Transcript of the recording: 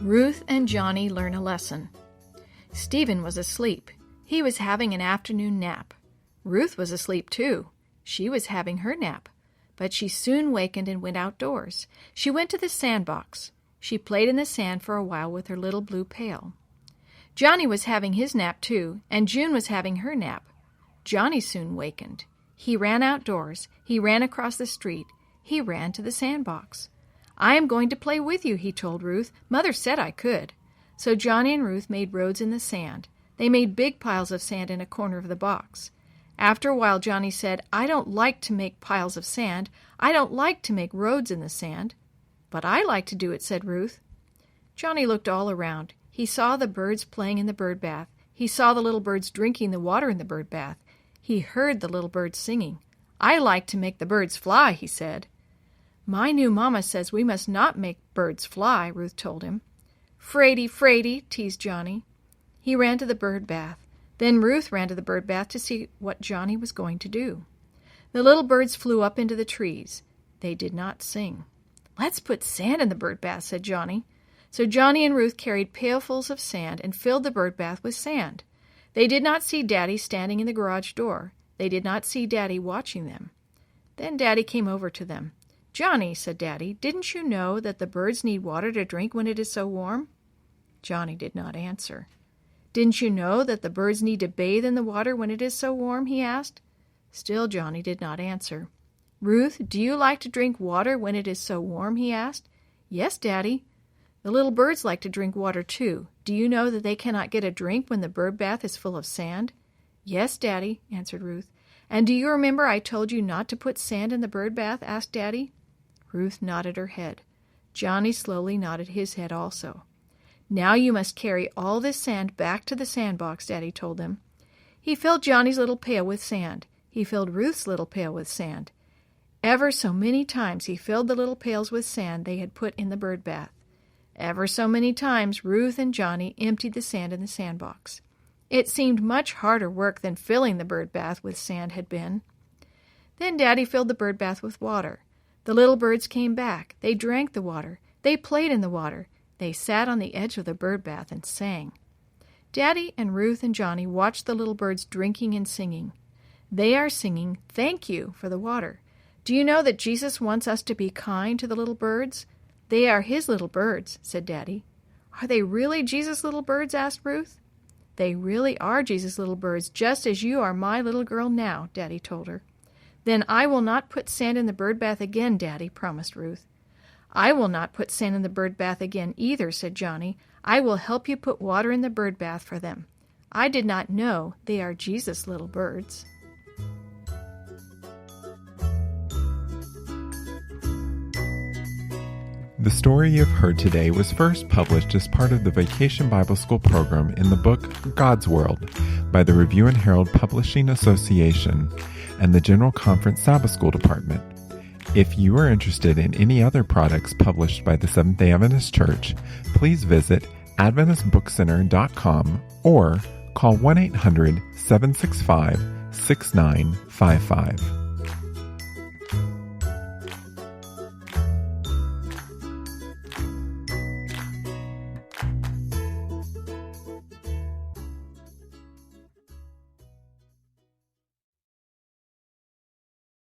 Ruth and Jonny learn a lesson. Stephen was asleep. He was having an afternoon nap. Ruth was asleep too. She was having her nap. But she soon wakened and went outdoors. She went to the sandbox. She played in the sand for a while with her little blue pail. Jonny was having his nap too, and June was having her nap. Jonny soon wakened. He ran outdoors. He ran across the street. He ran to the sandbox. "I am going to play with you," he told Ruth. "Mother said I could." So Jonny and Ruth made roads in the sand. They made big piles of sand in a corner of the box. After a while, Jonny said, "I don't like to make piles of sand. I don't like to make roads in the sand." "But I like to do it," said Ruth. Jonny looked all around. He saw the birds playing in the bird bath. He saw the little birds drinking the water in the bird bath. He heard the little birds singing. "I like to make the birds fly," he said. "My new mama says we must not make birds fly," Ruth told him. "Fraidy, Fraidy," teased Jonny. He ran to the bird bath. Then Ruth ran to the bird bath to see what Jonny was going to do. The little birds flew up into the trees. They did not sing. "Let's put sand in the bird bath," said Jonny. So Jonny and Ruth carried pailfuls of sand and filled the bird bath with sand. They did not see Daddy standing in the garage door. They did not see Daddy watching them. Then Daddy came over to them. "Jonny," said Daddy, "didn't you know that the birds need water to drink when it is so warm?" Jonny did not answer. "Didn't you know that the birds need to bathe in the water when it is so warm?" he asked. Still Jonny did not answer. "Ruth, do you like to drink water when it is so warm?" he asked. "Yes, Daddy." "The little birds like to drink water too. Do you know that they cannot get a drink when the bird bath is full of sand?" "Yes, Daddy," answered Ruth. "And do you remember I told you not to put sand in the bird bath?" asked Daddy. Ruth nodded her head. Jonny slowly nodded his head also. "Now you must carry all this sand back to the sandbox," Daddy told them. He filled Jonny's little pail with sand. He filled Ruth's little pail with sand. Ever so many times he filled the little pails with sand they had put in the bird bath. Ever so many times Ruth and Jonny emptied the sand in the sandbox. It seemed much harder work than filling the bird bath with sand had been. Then Daddy filled the bird bath with water. The little birds came back. They drank the water. They played in the water. They sat on the edge of the bird bath and sang. Daddy and Ruth and Jonny watched the little birds drinking and singing. They are singing, "Thank you," for the water. Do you know that Jesus wants us to be kind to the little birds? They are his little birds, said Daddy. Are they really Jesus' little birds? Asked Ruth. They really are Jesus' little birds, just as you are my little girl now, Daddy told her. Then I will not put sand in the bird bath again, Daddy, promised Ruth. I will not put sand in the bird bath again either, said Jonny. I will help you put water in the bird bath for them. I did not know they are Jesus' little birds. The story you've heard today was first published as part of the Vacation Bible School program in the book God's World by the Review and Herald Publishing Association and the General Conference Sabbath School Department. If you are interested in any other products published by the Seventh-day Adventist Church, please visit AdventistBookCenter.com or call 1-800-765-6955.